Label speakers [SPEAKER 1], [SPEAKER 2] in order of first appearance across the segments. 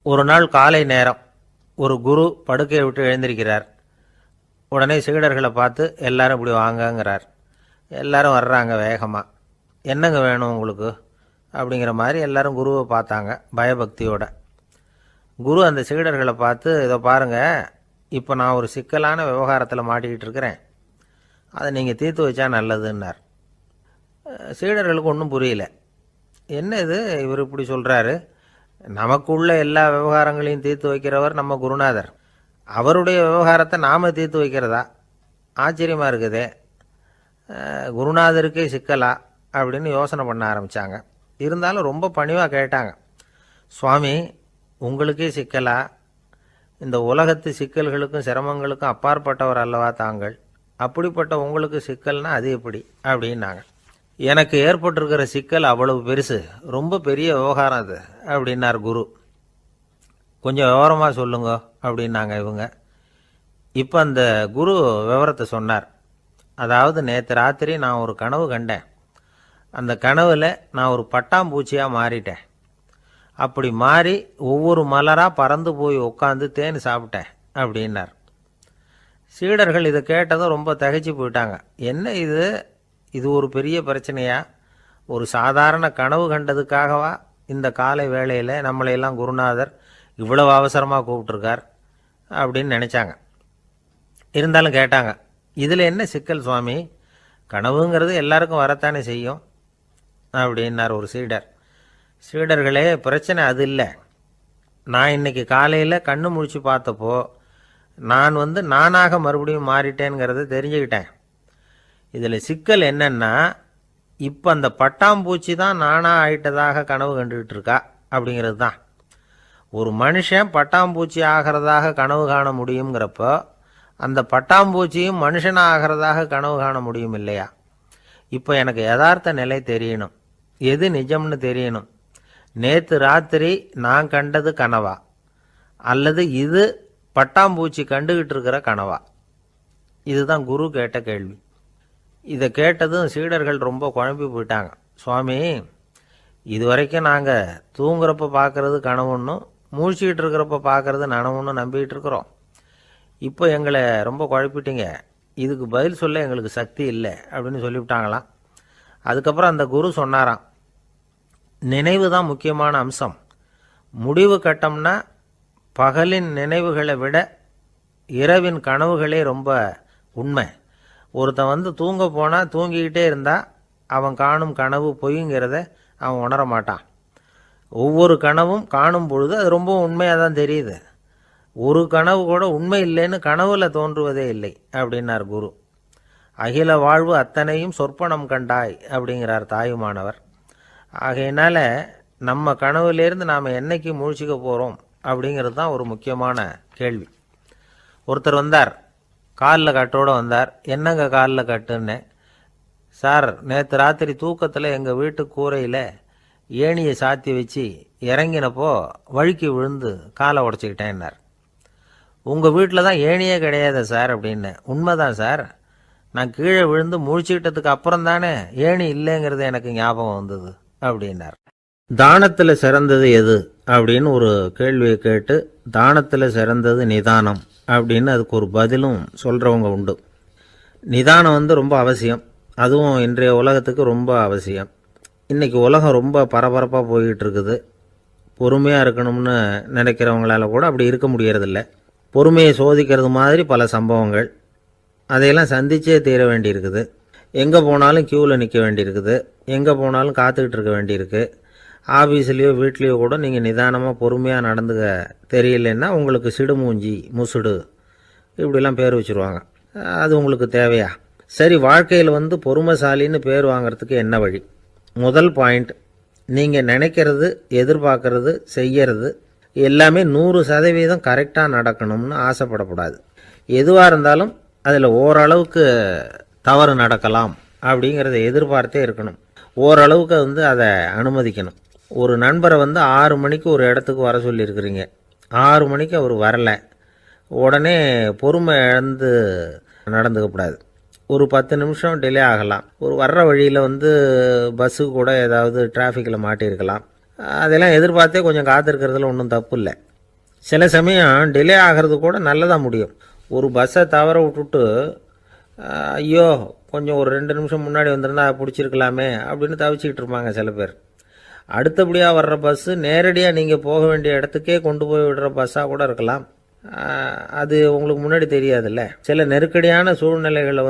[SPEAKER 1] ஒரு நாள் காலை நேரம் ஒரு குரு படுக்கையை விட்டு எழுந்திருக்கிறார். உடனே சீடர்களை பார்த்து எல்லாரும் இப்படி வாங்கங்கிறார். எல்லாரும் வர்றாங்க வேகமாக. என்னங்க வேணும் உங்களுக்கு அப்படிங்கிற மாதிரி எல்லாரும் குருவை பார்த்தாங்க பயபக்தியோட. குரு அந்த சீடர்களை பார்த்து, இதை பாருங்கள், இப்போ நான் ஒரு சிக்கலான விவகாரத்தில் மாட்டிக்கிட்டு இருக்கிறேன், அதை நீங்கள் தீர்த்து வச்சா நல்லதுன்னார். சீடர்களுக்கு ஒன்றும் புரியல. என்ன இது இவர் இப்படி சொல்கிறாரு? நமக்குள்ள எல்லா விவகாரங்களையும் தீர்த்து வைக்கிறவர் நம்ம குருநாதர், அவருடைய விவகாரத்தை நாம் தீர்த்து வைக்கிறதா? ஆச்சரியமாக இருக்குதே, குருநாதருக்கே சிக்கலா அப்படின்னு யோசனை பண்ண ஆரம்பித்தாங்க. இருந்தாலும் ரொம்ப பணிவாக கேட்டாங்க, சுவாமி உங்களுக்கே சிக்கலா? இந்த உலகத்து சிக்கல்களுக்கும் சிரமங்களுக்கும் அப்பாற்பட்டவர் அல்லவா தாங்கள், அப்படிப்பட்ட உங்களுக்கு சிக்கல்னா அது எப்படி அப்படின்னாங்க. எனக்கு ஏற்பட்டிருக்கிற சிக்கல் அவ்வளவு பெருசு, ரொம்ப பெரிய விவகாரம் அது அப்படின்னார் குரு. கொஞ்சம் விவரமாக சொல்லுங்க அப்படின்னாங்க இவங்க. இப்போ அந்த குரு விவரத்தை சொன்னார். அதாவது நேற்று ராத்திரி நான் ஒரு கனவு கண்டேன். அந்த கனவில் நான் ஒரு பட்டாம்பூச்சியாக மாறிட்டேன். அப்படி மாறி ஒவ்வொரு மலராக பறந்து போய் உட்காந்து தேன் சாப்பிட்டேன் அப்படின்னார். சீடர்கள் இதை கேட்டதும் ரொம்ப திகைச்சு போயிட்டாங்க. என்ன இது, இது ஒரு பெரிய பிரச்சனையா? ஒரு சாதாரண கனவு கண்டதுக்காகவா இந்த காலை வேளையில் நம்மளையெல்லாம் குருநாதர் இவ்வளவு அவசரமாக கூப்பிட்டுருக்கார் அப்படின்னு நினச்சாங்க. இருந்தாலும் கேட்டாங்க, இதில் என்ன சிக்கல் சுவாமி? கனவுங்கிறது எல்லாருக்கும் வரத்தானே செய்யும் அப்படின்னார் ஒரு சீடர். சீடர்களே, பிரச்சனை அது இல்லை. நான் இன்னைக்கு காலையில் கண்ணு முழிச்சு பார்த்தப்போ நான் நானாக மறுபடியும் மாறிட்டேங்கிறத தெரிஞ்சுக்கிட்டேன். இதில் சிக்கல் என்னன்னா, இப்போ அந்த பட்டாம்பூச்சி தான் நானாக ஆயிட்டதாக கனவு கண்டுகிட்டு இருக்கா அப்படிங்கிறது தான். ஒரு மனுஷன் பட்டாம்பூச்சி ஆகிறதாக கனவு காண முடியுங்கிறப்போ அந்த பட்டாம்பூச்சியும் மனுஷனாக ஆகிறதாக கனவு காண முடியும் இல்லையா? இப்போ எனக்கு யதார்த்த நிலை தெரியணும், எது நிஜம்னு தெரியணும். நேற்று ராத்திரி நான் கண்டது கனவா, அல்லது இது பட்டாம்பூச்சி கண்டுகிட்டு இருக்கிற கனவா? இதுதான் குரு கேட்ட கேள்வி. இதை கேட்டதும் சீடர்கள் ரொம்ப குழம்பி போயிட்டாங்க. சுவாமி, இது வரைக்கும் நாங்கள் தூங்குறப்ப பார்க்கறது கனவுன்னும் மூழ்கிட்டு இருக்கிறப்ப பார்க்கறது நனவுன்னு நம்பிக்கிட்டு இருக்கிறோம். இப்போ எங்களை ரொம்ப குழப்பிட்டீங்க, இதுக்கு பதில் சொல்ல எங்களுக்கு சக்தி இல்லை அப்படின்னு சொல்லிவிட்டாங்களாம். அதுக்கப்புறம் அந்த குரு சொன்னாராம், நினைவு தான் முக்கியமான அம்சம். முடிவு கட்டம்னா பகலின் நினைவுகளை விட இரவின் கனவுகளே ரொம்ப உண்மை. ஒருத்தன் தூங்க போனால் தூங்கிக்கிட்டே இருந்தால் அவன் காணும் கனவு பொய்ங்கிறத அவன் உணர மாட்டான். ஒவ்வொரு கனவும் காணும் பொழுது அது ரொம்ப உண்மையாக தான் தெரியுது. ஒரு கனவு கூட உண்மை இல்லைன்னு கனவுல தோன்றுவதே இல்லை அப்படின்னார் குரு. அகில வாழ்வு அத்தனையும் சொற்பனம் கண்டாய் அப்படிங்கிறார் தாயுமானவர். ஆகையினால நம்ம கனவுலேருந்து நாம் என்னைக்கு முழிச்சிக்க போகிறோம் அப்படிங்கிறது தான் ஒரு முக்கியமான கேள்வி. ஒருத்தர் வந்தார், காலில் கட்டோடு வந்தார். என்னங்க காலில் கட்டுன்னு? சார், நேற்று ராத்திரி தூக்கத்தில் எங்கள் வீட்டு கூரையில் ஏணியை சாத்தி வச்சு இறங்கினப்போ வழுக்கி விழுந்து காலை உடச்சிக்கிட்டேன்னார். உங்கள் வீட்டில் தான் ஏணியே கிடையாது சார் அப்படின்னு. உண்மைதான் சார், நான் கீழே விழுந்து முழிச்சுக்கிட்டதுக்கு அப்புறம் தானே ஏணி இல்லைங்கிறது எனக்கு ஞாபகம் வந்தது அப்படின்னார். தானத்தில் சிறந்தது எது அப்படின்னு ஒரு கேள்வியை கேட்டு, தானத்தில் சிறந்தது நிதானம் அப்படின்னு அதுக்கு ஒரு பதிலும் சொல்கிறவங்க உண்டு. நிதானம் ரொம்ப அவசியம், அதுவும் இன்றைய உலகத்துக்கு ரொம்ப அவசியம். இன்றைக்கி உலகம் ரொம்ப பரபரப்பாக போய்கிட்டு இருக்குது. பொறுமையாக இருக்கணும்னு நினைக்கிறவங்களால கூட அப்படி இருக்க முடியறதில்ல. பொறுமையை சோதிக்கிறது மாதிரி பல சம்பவங்கள், அதையெல்லாம் சந்திச்சே தீர வேண்டியிருக்குது. எங்கே போனாலும் க்யூவில் நிற்க வேண்டியிருக்குது, எங்கே போனாலும் காத்துக்கிட்டு இருக்க வேண்டியிருக்கு. ஆஃபீஸ்லேயோ வீட்லேயோ கூட நீங்கள் நிதானமாக பொறுமையாக நடந்துக்க தெரியலன்னா உங்களுக்கு சிடுமூஞ்சி, முசுடு இப்படிலாம் பேர் வச்சுருவாங்க. அது உங்களுக்கு தேவையா? சரி, வாழ்க்கையில் பொறுமைசாலின்னு பேர் வாங்கிறதுக்கு என்ன வழி? முதல் பாயிண்ட், நீங்கள் நினைக்கிறது, எதிர்பார்க்கறது, செய்யறது எல்லாமே 100% கரெக்டாக நடக்கணும்னு ஆசைப்படக்கூடாது. எதுவாக இருந்தாலும் அதில் ஓரளவுக்கு தவறு நடக்கலாம் அப்படிங்கிறத எதிர்பார்த்தே இருக்கணும். ஓரளவுக்கு அதை அனுமதிக்கணும். ஒரு நண்பரை 6 மணிக்கு ஒரு இடத்துக்கு வர சொல்லியிருக்கிறீங்க, 6 மணிக்கு அவர் வரலை, உடனே பொறுமை இழந்து நடந்துக்கக்கூடாது. ஒரு 10 நிமிஷம் டிலே ஆகலாம். ஒரு வர்ற வழியில் பஸ்ஸு கூட ஏதாவது டிராஃபிக்கில் மாட்டியிருக்கலாம். அதெல்லாம் எதிர்பார்த்தே கொஞ்சம் காத்திருக்கிறதுல ஒன்றும் தப்பு இல்லை. சில சமயம் டிலே ஆகிறது கூட நல்லதாக முடியும். ஒரு பஸ்ஸை தவற விட்டுட்டு ஐயோ கொஞ்சம் ஒரு 2 நிமிஷம் முன்னாடி வந்திருந்தா பிடிச்சிருக்கலாமே அப்படின்னு தவிச்சிக்கிட்டு இருப்பாங்க சில பேர். அடுத்தபடியாக வர்ற பஸ்ஸு நேரடியாக நீங்கள் போக வேண்டிய இடத்துக்கே கொண்டு போய் விடுற பஸ்ஸாக கூட இருக்கலாம். அது உங்களுக்கு முன்னாடி தெரியாதுல்ல. சில நெருக்கடியான சூழ்நிலைகளை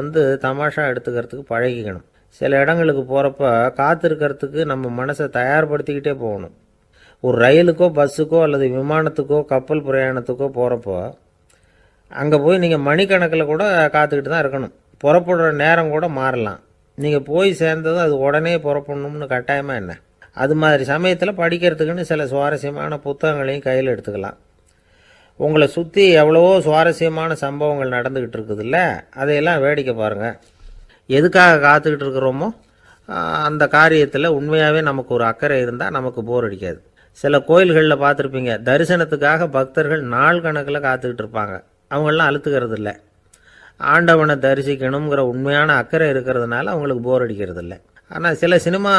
[SPEAKER 1] தமாஷா எடுத்துக்கிறதுக்கு பழகிக்கணும். சில இடங்களுக்கு போகிறப்ப காத்திருக்கிறதுக்கு நம்ம மனசை தயார்படுத்திக்கிட்டே போகணும். ஒரு ரயிலுக்கோ பஸ்ஸுக்கோ அல்லது விமானத்துக்கோ கப்பல் பிரயாணத்துக்கோ போகிறப்போ அங்கே போய் நீங்கள் மணிக்கணக்கில் கூட காத்துக்கிட்டு தான் இருக்கணும். புறப்படுற நேரம் கூட மாறலாம். நீங்கள் போய் சேர்ந்ததும் அது உடனே புறப்படணும்னு கட்டாயமாக என்ன? அது மாதிரி சமயத்தில் படிக்கிறதுக்குன்னு சில சுவாரஸ்யமான புத்தகங்களையும் கையில் எடுத்துக்கலாம். உங்களை சுற்றி எவ்வளவோ சுவாரஸ்யமான சம்பவங்கள் நடந்துக்கிட்டு இருக்குதுல்ல, அதையெல்லாம் வேடிக்கை பாருங்கள். எதுக்காக காத்துக்கிட்டு இருக்கிறோமோ அந்த காரியத்தில் உண்மையாகவே நமக்கு ஒரு அக்கறை இருந்தால் நமக்கு போர் அடிக்காது. சில கோயில்களில் பார்த்துருப்பீங்க, தரிசனத்துக்காக பக்தர்கள் நாள் கணக்கில் காத்துக்கிட்டு இருப்பாங்க. அவங்களெலாம் அழுத்துக்கிறது இல்லை. ஆண்டவனை தரிசிக்கணுங்கிற உண்மையான அக்கறை இருக்கிறதுனால அவங்களுக்கு போர் அடிக்கிறது இல்லை. ஆனால் சில சினிமா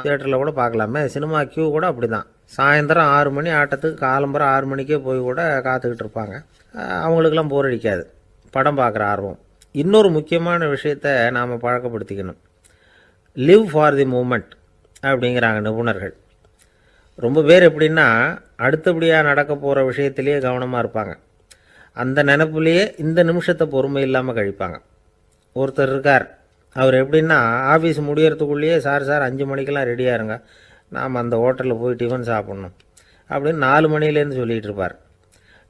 [SPEAKER 1] தியேட்டரில் கூட பார்க்கலாமே, சினிமா கியூ கூட அப்படி தான். சாயந்தரம் 6 மணி ஆட்டத்துக்கு காலம்பரம் 6 மணிக்கே போய் கூட காத்துக்கிட்டு இருப்பாங்க. அவங்களுக்கெல்லாம் போர் அடிக்காது, படம் பார்க்குற ஆர்வம். இன்னொரு முக்கியமான விஷயத்தை நாம் பழக்கப்படுத்திக்கணும். லிவ் ஃபார் தி மூமெண்ட் அப்படிங்கிறாங்க நிபுணர்கள். ரொம்ப பேர் எப்படின்னா அடுத்தபடியாக நடக்க போகிற விஷயத்திலேயே கவனமாக இருப்பாங்க. அந்த நினப்புலேயே இந்த நிமிஷத்தை பொறுமை இல்லாமல் கழிப்பாங்க. ஒருத்தர் இருக்கார், அவர் எப்படின்னா ஆஃபீஸ் முடியறதுக்குள்ளேயே சார் 5 மணிக்கெல்லாம் ரெடியாக இருங்க, நாம் அந்த ஹோட்டலில் போய் டிஃபன் சாப்பிட்ணும் அப்படின்னு 4 மணிலேருந்து சொல்லிகிட்டு இருப்பார்.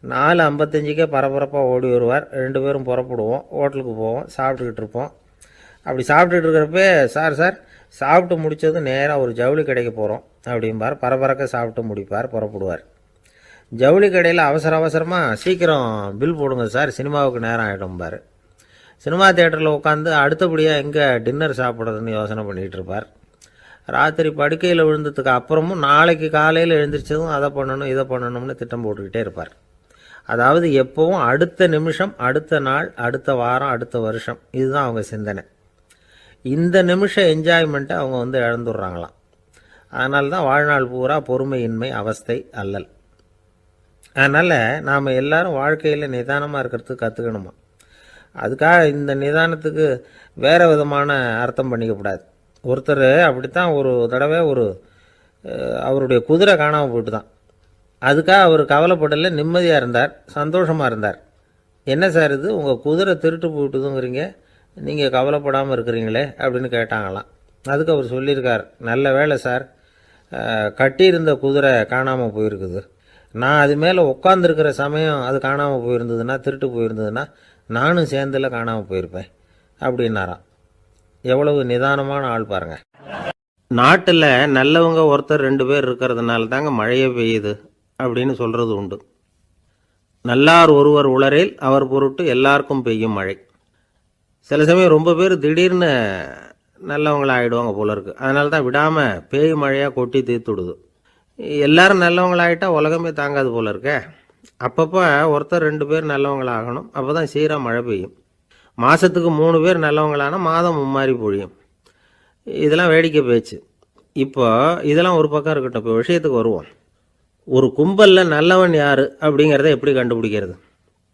[SPEAKER 1] 4:55க்கே பரபரப்பாக ஓடி வருவார். 2 பேரும் புறப்படுவோம், ஹோட்டலுக்கு போவோம், சாப்பிட்டுக்கிட்டு இருப்போம். அப்படி சாப்பிட்டுட்டு இருக்கிறப்பே சார் சாப்பிட்டு முடித்ததும் நேராக ஒரு ஜவுளி கடைக்கு போகிறோம் அப்படிம்பார். பரபரக்க சாப்பிட்டு முடிப்பார், புறப்படுவார். ஜவுளி கடையில் அவசரமாக சீக்கிரம் பில் போடுங்க சார், சினிமாவுக்கு நேரம் ஆகிடும்பார். சினிமா தியேட்டரில் உட்காந்து அடுத்தபடியாக எங்கே டின்னர் சாப்பிட்றதுன்னு யோசனை பண்ணிகிட்டு இருப்பார். ராத்திரி படுக்கையில் விழுந்ததுக்கு அப்புறமும் நாளைக்கு காலையில் எழுந்திரிச்சதும் அதை பண்ணணும் இதை பண்ணணும்னு திட்டம் போட்டுக்கிட்டே இருப்பார். அதாவது எப்போவும் அடுத்த நிமிஷம், அடுத்த நாள், அடுத்த வாரம், அடுத்த வருஷம், இதுதான் அவங்க சிந்தனை. இந்த நிமிஷம் என்ஜாய்மெண்ட்டை அவங்க இழந்துடுறாங்களாம். அதனால தான் வாழ்நாள் பூரா பொறுமையின்மை, அவஸ்தை, அல்லல். அதனால் நாம் எல்லாரும் வாழ்க்கையில் நிதானமாக இருக்கிறதுக்கு கற்றுக்கணுமா. அதுக்காக இந்த நிதானத்துக்கு வேறு விதமான அர்த்தம் பண்ணிக்கக்கூடாது. ஒருத்தர் அப்படித்தான் ஒரு தடவை அவருடைய குதிரை காணாமல் போயிட்டு தான். அதுக்காக அவர் கவலைப்படலை, நிம்மதியாக இருந்தார், சந்தோஷமாக இருந்தார். என்ன சார் இது, உங்கள் குதிரை திருட்டு போயிட்டுதுங்கிறீங்க, நீங்கள் கவலைப்படாமல் இருக்கிறீங்களே அப்படின்னு கேட்டாங்களாம். அதுக்கு அவர் சொல்லியிருக்கார், நல்ல வேலை சார், கட்டியிருந்த குதிரை காணாமல் போயிருக்குது. நான் அது மேலே உட்காந்துருக்கிற சமயம் அது காணாமல் போயிருந்ததுன்னா, திருட்டு போயிருந்ததுன்னா நானும் சேர்ந்தில் காணாமல் போயிருப்பேன் அப்படின்னாராம். எவ்வளவு நிதானமான ஆள் பாருங்கள். நாட்டில் நல்லவங்க ஒருத்தர் 2 பேர் இருக்கிறதுனால தாங்க மழையே பெய்யுது அப்படின்னு சொல்கிறது உண்டு. நல்லார் ஒருவர் உளரேல் அவர் பொருட்டு எல்லாருக்கும் பெய்யும் மழை. சில சமயம் ரொம்ப பேர் திடீர்னு நல்லவங்களாகிடுவாங்க போல இருக்கு. அதனால தான் விடாமல் பேய் மழையாக கொட்டி தீர்த்துடுது. எல்லாரும் நல்லவங்களாகிட்டா உலகமே தாங்காது போல இருக்க. அப்பப்போ ஒருத்தர் 2 பேர் நல்லவங்களாகணும், அப்போ தான் சீராக மழை பெய்யும். மாதத்துக்கு 3 பேர் நல்லவங்களானா மாதம் மும்மாரி பொழியும். இதெல்லாம் வேடிக்கை பேச்சு. இப்போ இதெல்லாம் ஒரு பக்கம் இருக்கட்டும், இப்போ விஷயத்துக்கு வருவோம். ஒரு கும்பலில் நல்லவன் யார் அப்படிங்கிறத எப்படி கண்டுபிடிக்கிறது?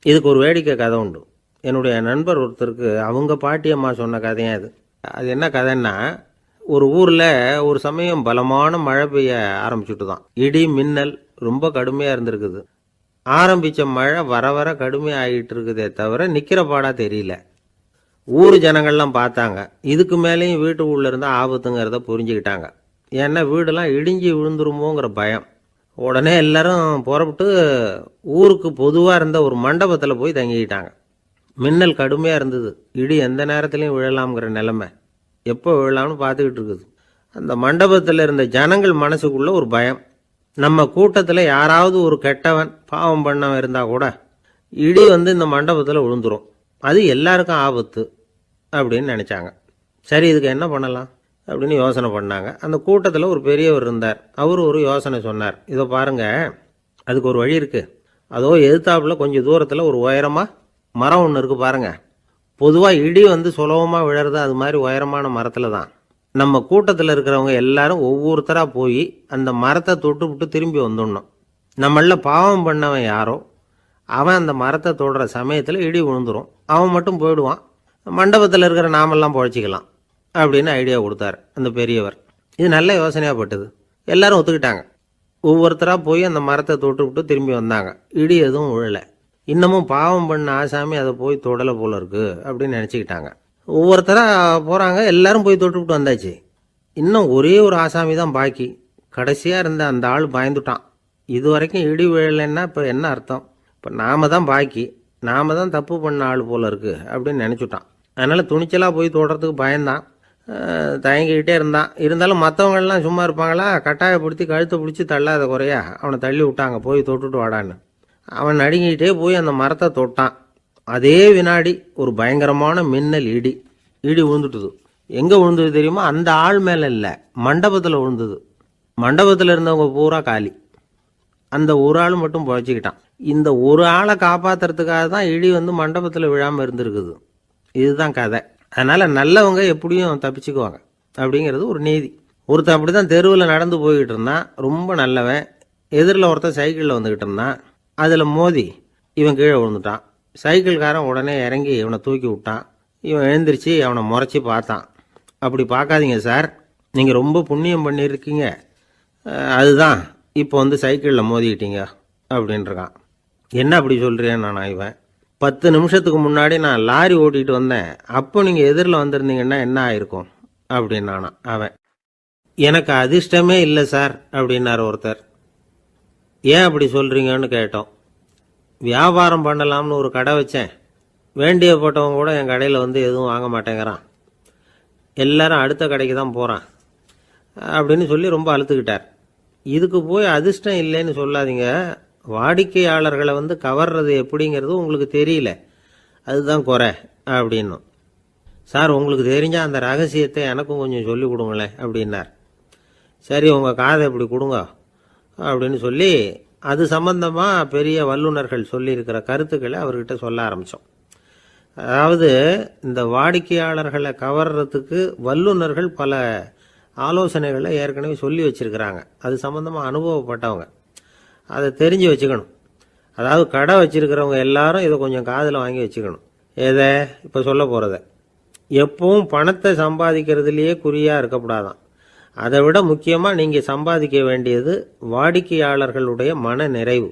[SPEAKER 1] இதுக்கு ஒரு வேடிக்கை கதை உண்டு. என்னுடைய நண்பர் ஒருத்தருக்கு அவங்க பாட்டியம்மா சொன்ன கதையாக அது என்ன கதைன்னா, ஒரு ஊரில் ஒரு சமயம் பலமான மழை பெய்ய ஆரம்பிச்சுட்டு தான். இடி மின்னல் ரொம்ப கடுமையாக இருந்திருக்குது. ஆரம்பித்த மழை வர வர கடுமையாக ஆகிட்டு இருக்குதே தவிர நிற்கிற பாடாக தெரியல. ஊர் ஜனங்கள்லாம் பார்த்தாங்க. இதுக்கு மேலேயும் வீட்டுக்குள்ளே இருந்தால் ஆபத்துங்கிறத புரிஞ்சுக்கிட்டாங்க. ஏன்னா வீடெல்லாம் இடிஞ்சி விழுந்துருமோங்கிற பயம். உடனே எல்லாரும் புறப்பட்டு ஊருக்கு பொதுவாக இருந்த ஒரு மண்டபத்தில் போய் தங்கிக்கிட்டாங்க. மின்னல் கடுமையாக இருந்தது. இடி எந்த நேரத்துலையும் விழலாம்ங்கிற நிலைமை. எப்போ விழலாம்னு பார்த்துக்கிட்டு இருக்குது. அந்த மண்டபத்தில் இருந்த ஜனங்கள் மனசுக்குள்ள ஒரு பயம். நம்ம கூட்டத்தில் யாராவது ஒரு கெட்டவன் பாவம் பண்ணவன் இருந்தால் கூட இடி இந்த மண்டபத்தில் விழுந்துரும், அது எல்லாருக்கும் ஆபத்து அப்படின்னு நினச்சாங்க. சரி, இதுக்கு என்ன பண்ணலாம் அப்படின்னு யோசனை பண்ணாங்க. அந்த கூட்டத்தில் ஒரு பெரியவர் இருந்தார். அவர் ஒரு யோசனை சொன்னார். இதை பாருங்க, அதுக்கு ஒரு வழி இருக்குது. அதோ எதிர்த்தாப்புல கொஞ்சம் தூரத்தில் ஒரு உயரமாக மரம் ஒன்று இருக்குது பாருங்க. பொதுவாக இடி சுலபமாக விழறது அது மாதிரி உயரமான மரத்தில் தான். நம்ம கூட்டத்தில் இருக்கிறவங்க எல்லாரும் ஒவ்வொருத்தராக போய் அந்த மரத்தை தொட்டு விட்டு திரும்பி வந்துடணும். நம்மள பாவம் பண்ணவன் யாரோ அவன் அந்த மரத்தை தொடுற சமயத்தில் இடி விழுந்துரும், அவன் மட்டும் போயிடுவான், மண்டபத்தில் இருக்கிற நாமெல்லாம் பொழைச்சிக்கலாம் அப்படின்னு ஐடியா கொடுத்தாரு அந்த பெரியவர். இது நல்ல யோசனையாக பட்டது. எல்லாரும் ஒத்துக்கிட்டாங்க. ஒவ்வொருத்தராக போய் அந்த மரத்தை தொட்டு விட்டு திரும்பி வந்தாங்க. இடி எதுவும் விழலை. இன்னமும் பாவம் பண்ண ஆசாமி அதை போய் தொடலை போல இருக்கு அப்படின்னு நினச்சிக்கிட்டாங்க. ஒவ்வொருத்தராக போகிறாங்க, எல்லாரும் போய் தொட்டு விட்டு வந்தாச்சு. இன்னும் ஒரே ஒரு ஆசாமி தான் பாக்கி. கடைசியாக இருந்த அந்த ஆள் பயந்துட்டான். இது வரைக்கும் இடி விழலைன்னா இப்போ என்ன அர்த்தம்? இப்போ நாம தான் பாக்கி, நாம தான் தப்பு பண்ண ஆள் போல இருக்கு அப்படின்னு நினச்சிட்டான். அதனால் துணிச்சலாக போய் தொடுறதுக்கு பயந்தான், தயங்கிக்கிட்டே இருந்தான். இருந்தாலும் மற்றவங்கள்லாம் சும்மா இருப்பாங்களா? கட்டாயப்படுத்தி கழுத்தை பிடிச்சி தள்ளாத குறையா அவனை தள்ளி விட்டாங்க, போய் தொட்டுட்டு வாடான்னு. அவன் நடுங்கிட்டே போய் அந்த மரத்தை தொட்டான். அதே வினாடி ஒரு பயங்கரமான மின்னல் இடி விழுந்துட்டுது. எங்கே விழுந்தது தெரியுமா? அந்த ஆள் மேலே இல்லை, மண்டபத்தில் விழுந்தது. மண்டபத்தில் இருந்தவங்க பூரா காலி. அந்த ஒரு ஆள் மட்டும் புழைச்சிக்கிட்டான். இந்த ஒரு ஆளை காப்பாற்றுறதுக்காக தான் இடி மண்டபத்தில் விழாமல் இருந்திருக்குது. இதுதான் கதை. அதனால் நல்லவங்க எப்படியும் தப்பிச்சுக்குவாங்க அப்படிங்கிறது ஒரு நீதி. ஒருத்தன் அப்படி தான் தெருவில் நடந்து போய்கிட்டு இருந்தான், ரொம்ப நல்லவன். எதிரில் ஒருத்தன் சைக்கிளில் வந்துக்கிட்டு இருந்தான். அதில் மோதி இவன் கீழே விழுந்துட்டான். சைக்கிள்காரன் உடனே இறங்கி இவனை தூக்கி விட்டான். இவன் எழுந்திரிச்சு அவனை முறைச்சி பார்த்தான். அப்படி பார்க்காதீங்க சார், நீங்கள் ரொம்ப புண்ணியம் பண்ணியிருக்கீங்க, அதுதான் இப்போ சைக்கிளில் மோதிக்கிட்டீங்க அப்படின்றான். என்ன அப்படி சொல்கிறேன் நான்? இவன் 10 நிமிஷத்துக்கு முன்னாடி நான் லாரி ஓட்டிகிட்டு வந்தேன், அப்போ நீங்கள் எதிரில் வந்திருந்தீங்கன்னா என்ன ஆயிருக்கும் அப்படின்னானா அவன். எனக்கு அதிர்ஷ்டமே இல்லை சார் அப்படின்னார் ஒருத்தர். ஏன் அப்படி சொல்கிறீங்கன்னு கேட்டோம். வியாபாரம் பண்ணலாம்னு ஒரு கடை வச்சேன், வேண்டிய போட்டவங்க கூட என் கடையில் எதுவும் வாங்க மாட்டேங்கிறான், எல்லாரும் அடுத்த கடைக்கு தான் போகிறான் அப்படின்னு சொல்லி ரொம்ப அழுத்துக்கிட்டார். இதுக்கு போய் அதிர்ஷ்டம் இல்லைன்னு சொல்லாதீங்க, வாடிக்கையாளர்களை கவர்றது எப்படிங்கிறது உங்களுக்கு தெரியல, அதுதான் குறை அப்படின்னும். சார், உங்களுக்கு தெரிஞ்ச அந்த ரகசியத்தை எனக்கும் கொஞ்சம் சொல்லி கொடுங்களேன் அப்படின்னார். சரி, உங்கள் காதை இப்படி கொடுங்க அப்படின்னு சொல்லி அது சம்பந்தமாக பெரிய வல்லுநர்கள் சொல்லியிருக்கிற கருத்துக்களை அவர்கிட்ட சொல்ல ஆரம்பித்தோம். அதாவது இந்த வாடிக்கையாளர்களை கவர்றதுக்கு வல்லுநர்கள் பல ஆலோசனைகளை ஏற்கனவே சொல்லி வச்சுருக்கிறாங்க. அது சம்பந்தமாக அனுபவப்பட்டவங்க, அதை தெரிஞ்சு வச்சுக்கணும். அதாவது கடை வச்சுருக்கிறவங்க எல்லாரும் இதை கொஞ்சம் காதில் வாங்கி வச்சுக்கணும். எதை இப்போ சொல்ல போகிறத. எப்பவும் பணத்தை சம்பாதிக்கிறதுலையே குறியாக இருக்கக்கூடாதான். அதை விட முக்கியமாக நீங்கள் சம்பாதிக்க வேண்டியது வாடிக்கையாளர்களுடைய மன நிறைவு.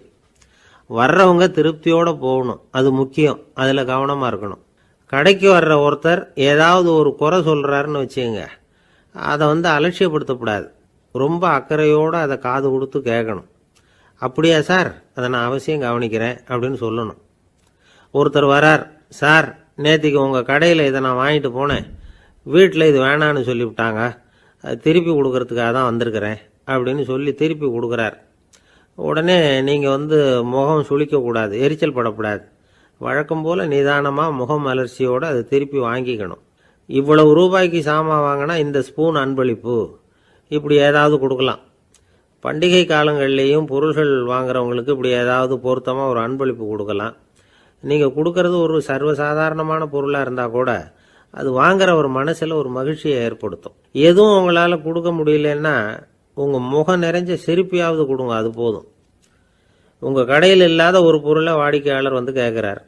[SPEAKER 1] வர்றவங்க திருப்தியோடு போகணும், அது முக்கியம். அதில் கவனமாக இருக்கணும். கடைக்கு வர்ற ஒருத்தர் ஏதாவது ஒரு குறை சொல்கிறாருன்னு வச்சுக்கோங்க, அதை அலட்சியப்படுத்தக்கூடாது. ரொம்ப அக்கறையோடு அதை காது கொடுத்து கேட்கணும். அப்படியா சார், அதை நான் அவசியம் கவனிக்கிறேன் அப்படின்னு சொல்லணும். ஒருத்தர் வரார், சார் நேற்றுக்கு உங்கள் கடையில் இதை நான் வாங்கிட்டு போனேன், வீட்டில் இது வேணான்னு சொல்லிவிட்டாங்க, திருப்பி கொடுக்கறதுக்காக தான் வந்திருக்கிறேன் அப்படின்னு சொல்லி திருப்பி கொடுக்குறார். உடனே நீங்கள் முகம் சுளிக்கக்கூடாது, எரிச்சல் படக்கூடாது. வழக்கம் போல் நிதானமாக முகம் அலர்ச்சியோடு அதை திருப்பி வாங்கிக்கணும். இவ்வளவு ரூபாய்க்கு சாமான் வாங்கினா இந்த ஸ்பூன் அன்பளிப்பு, இப்படி ஏதாவது கொடுக்கலாம். பண்டிகை காலங்கள்லேயும் பொருள்கள் வாங்குறவங்களுக்கு இப்படி ஏதாவது பொருத்தமாக ஒரு அன்பளிப்பு கொடுக்கலாம். நீங்கள் கொடுக்கறது ஒரு சர்வசாதாரணமான பொருளாக இருந்தால் கூட அது வாங்குற ஒரு மனசில் ஒரு மகிழ்ச்சியை ஏற்படுத்தும். எதுவும் உங்களால் கொடுக்க முடியலன்னா உங்கள் முகம் நிறைஞ்ச சிரிப்பையாவது கொடுங்க, அது போதும். உங்கள் கடையில் இல்லாத ஒரு பொருளை வாடிக்கையாளர் கேட்குறார்,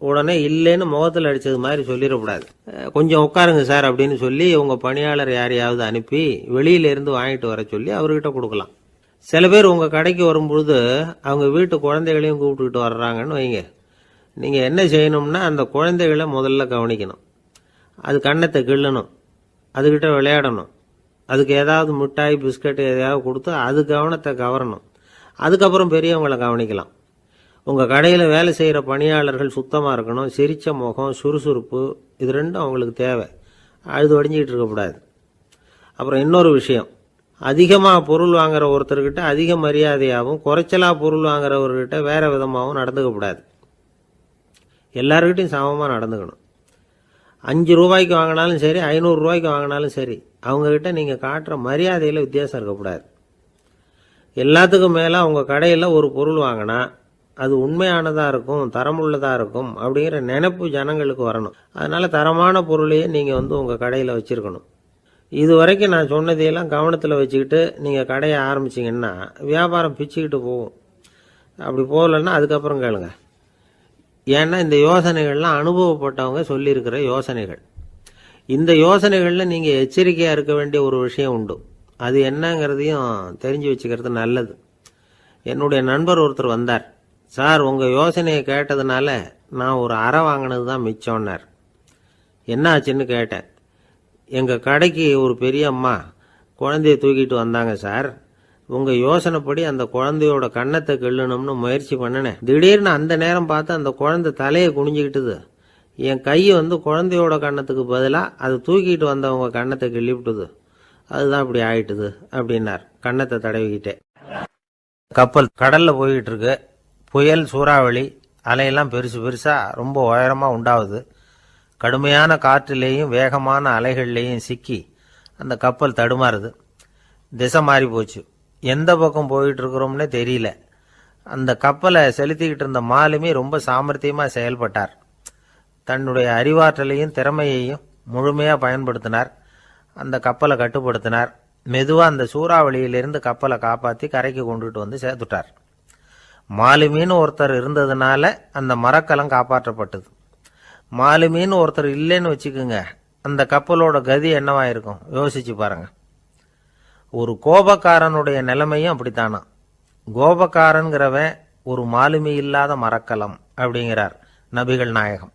[SPEAKER 1] உடனே இல்லைன்னு முகத்தில் அடித்தது மாதிரி சொல்லிடக்கூடாது. கொஞ்சம் உட்காருங்க சார் அப்படின்னு சொல்லி உங்கள் பணியாளர் யாரையாவது அனுப்பி வெளியிலேருந்து வாங்கிட்டு வர சொல்லி அவர்கிட்ட கொடுக்கலாம். சில பேர் உங்கள் கடைக்கு வரும்பொழுது அவங்க வீட்டு குழந்தைகளையும் கூப்பிட்டுக்கிட்டு வர்றாங்கன்னு வைங்க. நீங்கள் என்ன செய்யணும்னா அந்த குழந்தைகளை முதல்ல கவனிக்கணும். அது கண்ணத்தை கிள்ளணும், அதுக்கிட்ட விளையாடணும், அதுக்கு ஏதாவது மிட்டாய் பிஸ்கட் எதையாவது கொடுத்து அது கவனத்தை கவரணும். அதுக்கப்புறம் பெரியவங்களை கவனிக்கலாம். உங்கள் கடையில் வேலை செய்கிற பணியாளர்கள் சுத்தமாக இருக்கணும், சிரித்த முகம், சுறுசுறுப்பு, இது ரெண்டும் அவங்களுக்கு தேவை. அழுது வடிஞ்சிக்கிட்டு இருக்கக்கூடாது. அப்புறம் இன்னொரு விஷயம், அதிகமாக பொருள் வாங்குற ஒருத்தர்கிட்ட அதிக மரியாதையாகவும் குறைச்சலாக பொருள் வாங்குறவர்கிட்ட வேற விதமாகவும் நடந்துக்கக்கூடாது. எல்லாருக்கிட்டையும் சமமாக நடந்துக்கணும். 5 ரூபாய்க்கு வாங்கினாலும் சரி, 500 ரூபாய்க்கு வாங்கினாலும் சரி, அவங்கக்கிட்ட நீங்கள் காட்டுற மரியாதையில் வித்தியாசம் இருக்கக்கூடாது. எல்லாத்துக்கும் மேலே உங்கள் கடையில் ஒரு பொருள் வாங்கினா அது உண்மையானதாக இருக்கும், தரமுள்ளதாக இருக்கும் அப்படிங்கிற நினைப்பு ஜனங்களுக்கு வரணும். அதனால் தரமான பொருளையே நீங்கள் உங்கள் கடையில் வச்சுருக்கணும். இது வரைக்கும் நான் சொன்னதையெல்லாம் கவனத்தில் வச்சுக்கிட்டு நீங்கள் கடையை ஆரம்பிச்சிங்கன்னா வியாபாரம் பிச்சுக்கிட்டு போகும். அப்படி போகலன்னா அதுக்கப்புறம் கேளுங்க. ஏன்னா இந்த யோசனைகள்லாம் அனுபவப்பட்டவங்க சொல்லியிருக்கிற யோசனைகள். இந்த யோசனைகளில் நீங்கள் எச்சரிக்கையாக இருக்க வேண்டிய ஒரு விஷயம் உண்டு. அது என்னங்கிறதையும் தெரிஞ்சு வச்சுக்கிறது நல்லது. என்னுடைய நண்பர் ஒருத்தர் வந்தார். சார், உங்கள் யோசனையை கேட்டதுனால நான் ஒரு அறை வாங்கினது தான் மிச்சம்னார். என்ன ஆச்சுன்னு கேட்டேன். எங்கள் கடைக்கு ஒரு பெரிய அம்மா குழந்தைய தூக்கிட்டு வந்தாங்க சார். உங்கள் யோசனைப்படி அந்த குழந்தையோட கன்னத்தை கிள்ளணும்னு முயற்சி பண்ணினேன். திடீர்னு அந்த நேரம் பார்த்து அந்த குழந்தை தலையை குனிஞ்சிக்கிட்டுது. என் கையை குழந்தையோட கன்னத்துக்கு பதிலாக அது தூக்கிட்டு வந்தவங்க கன்னத்தை கிள்ளிவிட்டுது. அதுதான் இப்படி ஆயிட்டுது அப்படின்னார் கன்னத்தை தடவிக்கிட்டே. கப்பல் கடலில் போய்கிட்டு இருக்கு. புயல், சூறாவளி, அலையெல்லாம் பெருசு பெருசாக ரொம்ப உயரமாக உண்டாகுது. கடுமையான காற்றிலேயும் வேகமான அலைகள்லேயும் சிக்கி அந்த கப்பல் தடுமாறுது. திசை மாறி போச்சு. எந்த பக்கம் போயிட்டு இருக்கிறோம்னே தெரியல. அந்த கப்பலை செலுத்திக்கிட்டு இருந்த மாலுமி ரொம்ப சாமர்த்தியமாக செயல்பட்டார். தன்னுடைய அறிவாற்றலையும் திறமையையும் முழுமையாக பயன்படுத்தினார். அந்த கப்பலை கட்டுப்படுத்தினார். மெதுவாக அந்த சூறாவளியிலிருந்து கப்பலை காப்பாற்றி கரைக்கு கொண்டுட்டு வந்து சேர்த்துட்டார். மாலுமின்னு ஒருத்தர் இருந்ததுனால அந்த மரக்கலம் காப்பாற்றப்பட்டது. மாலுமின்னு ஒருத்தர் இல்லைன்னு வச்சுக்கோங்க, அந்த கப்பலோட கதி என்னவாயிருக்கும் யோசிச்சு பாருங்க. ஒரு கோபக்காரனுடைய நிலைமையும் அப்படித்தானா. கோபக்காரன்கிறவன் ஒரு மாலுமி இல்லாத மரக்கலம் அப்படிங்கிறார் நபிகள் நாயகம்.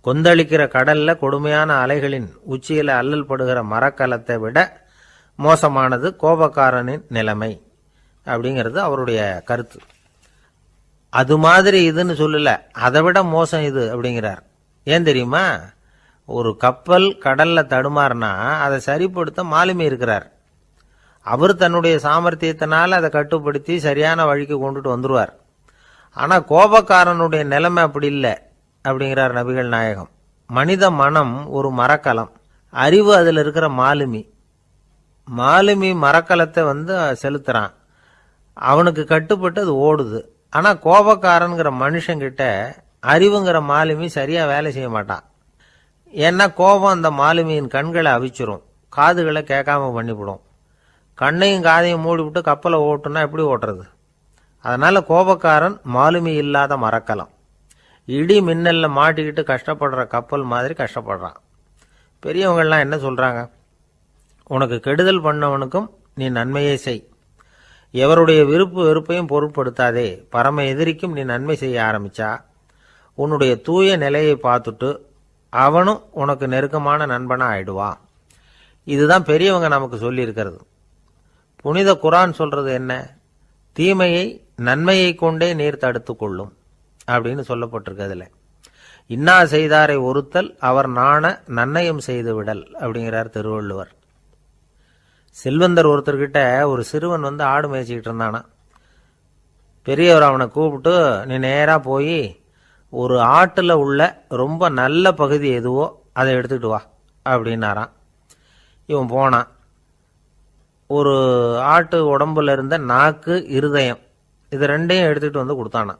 [SPEAKER 1] கொந்தளிக்கிற கடல்ல கொடுமையான அலைகளின் உச்சியில அல்லல் படுகிற மரக்கலத்தை விட மோசமானது கோபக்காரனின் நிலைமை அப்படிங்கிறது அவருடைய கருத்து. அது மாதிரி இதுன்னு சொல்லல, அதை விட மோசம் இது அப்படிங்கிறார். ஏன் தெரியுமா? ஒரு கப்பல் கடல்ல தடுமாறினா அதை சரிப்படுத்த மாலுமி இருக்கிறார். அவர் தன்னுடைய சாமர்த்தியத்தினால அதை கட்டுப்படுத்தி சரியான வழிக்கு கொண்டுட்டு வந்துடுவார். ஆனால் கோபக்காரனுடைய நிலைமை அப்படி இல்லை அப்படிங்கிறார் நபிகள் நாயகம். மனித மனம் ஒரு மரக்கலம், அறிவு அதில் இருக்கிற மாலுமி. மாலுமி மரக்கலத்தை செலுத்துறான், அவனுக்கு கட்டுப்பட்டு அது ஓடுது. ஆனால் கோபக்காரனுங்கிற மனுஷங்கிட்ட அறிவுங்கிற மாலுமி சரியாக வேலை செய்ய மாட்டான். ஏன்னா கோபம் அந்த மாலுமியின் கண்களை அவிச்சிரும், காதுகளை கேட்காம பண்ணிவிடும். கண்ணையும் காதையும் மூடிவிட்டு கப்பலை ஓட்டுனா எப்படி ஓட்டுறது? அதனால கோபக்காரன் மாலுமி இல்லாத மரக்கலம். இடி மின்னல்ல மாட்டிக்கிட்டு கஷ்டப்படுற கப்பல் மாதிரி கஷ்டப்படுறான். பெரியவங்கள்லாம் என்ன சொல்றாங்க? உனக்கு கெடுதல் பண்ணவனுக்கும் நீ நன்மையே செய். எவருடைய விருப்பு வெறுப்பையும் பொருட்படுத்தாதே. பரம எதிரிக்கும் நீ நன்மை செய்ய ஆரம்பிச்சா உன்னுடைய தூய நிலையை பார்த்துட்டு அவனும் உனக்கு நெருக்கமான நண்பனா ஆயிடுவான். இதுதான் பெரியவங்க நமக்கு சொல்லி இருக்கிறது. புனித குரான் சொல்றது என்ன? தீமையை நன்மையை கொண்டே நீர் தடுத்து கொள்ளும் அப்படின்னு சொல்லப்பட்டிருக்கு. அதுல இன்னா செய்தாரை ஒருத்தல் அவர் நாண நன்னயம் செய்து விடல் அப்படிங்கிறார் திருவள்ளுவர். செல்வந்தர் ஒருத்தர்கிட்ட ஒரு சிறுவன் ஆடு மேய்ச்சிக்கிட்டு இருந்தானா. பெரியவர் அவனை கூப்பிட்டு, நீ நேரா போய் ஒரு ஆட்டுல உள்ள ரொம்ப நல்ல பகுதி எதுவோ அதை எடுத்துக்கிட்டு வா அப்படின்னாராம். இவன் போனான். ஒரு ஆட்டு உடம்புல இருந்த நாக்கு, இருதயம், இது ரெண்டையும் எடுத்துக்கிட்டு கொடுத்தானா.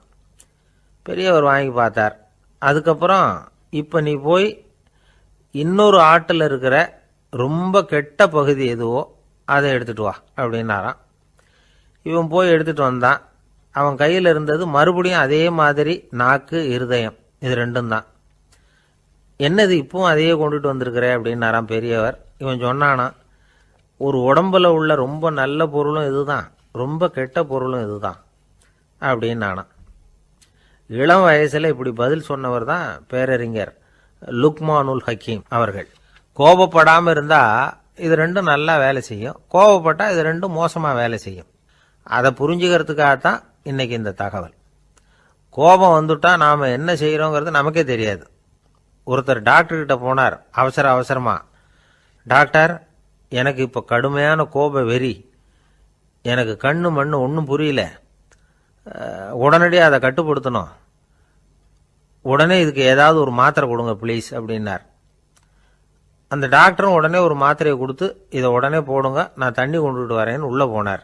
[SPEAKER 1] பெரியவர் வாங்கி பார்த்தார். அதுக்கப்புறம் இப்போ நீ போய் இன்னொரு ஆட்டில் இருக்கிற ரொம்ப கெட்ட பகுதி எதுவோ அதை எடுத்துட்டு வா அப்படின்னாராம். இவன் போய் எடுத்துட்டு வந்தான். அவன் கையில் இருந்தது மறுபடியும் அதே மாதிரி நாக்கு, இருதயம், இது ரெண்டும் தான். என்னது இப்பவும் அதையே கொண்டுட்டு வந்திருக்கிற அப்படின்னாராம் பெரியவர். இவன் சொன்னானா, ஒரு உடம்புல உள்ள ரொம்ப நல்ல பொருளும் இதுதான், ரொம்ப கெட்ட பொருளும் இதுதான் அப்படின்னானா. இளம் வயசுல இப்படி பதில் சொன்னவர் தான் பேரறிஞர் லுக்மானுல் ஹக்கீம் அவர்கள். கோபப்படாம இருந்தா இது ரெண்டும் நல்லா வேலை செய்யும், கோபப்பட்டா இது ரெண்டும் மோசமா வேலை செய்யும். அதை புரிஞ்சுக்கிறதுக்காகத்தான் இன்னைக்கு இந்த தகவல். கோபம் வந்துட்டா நாம என்ன செய்யறோங்கிறது நமக்கே தெரியாது. ஒருத்தர் டாக்டர் கிட்ட போனார் அவசரமா. டாக்டர், எனக்கு இப்ப கடுமையான கோப வெறி, எனக்கு கண்ணு மண்ணு ஒன்றும் புரியல, உடனடியாக அதை கட்டுப்படுத்தணும், உடனே இதுக்கு ஏதாவது ஒரு மாத்திரை கொடுங்க ப்ளீஸ் அப்படின்னார். அந்த டாக்டரும் உடனே ஒரு மாத்திரையை கொடுத்து, இதை உடனே போடுங்க, நான் தண்ணி கொண்டுட்டு வரேன்னு உள்ள போனார்.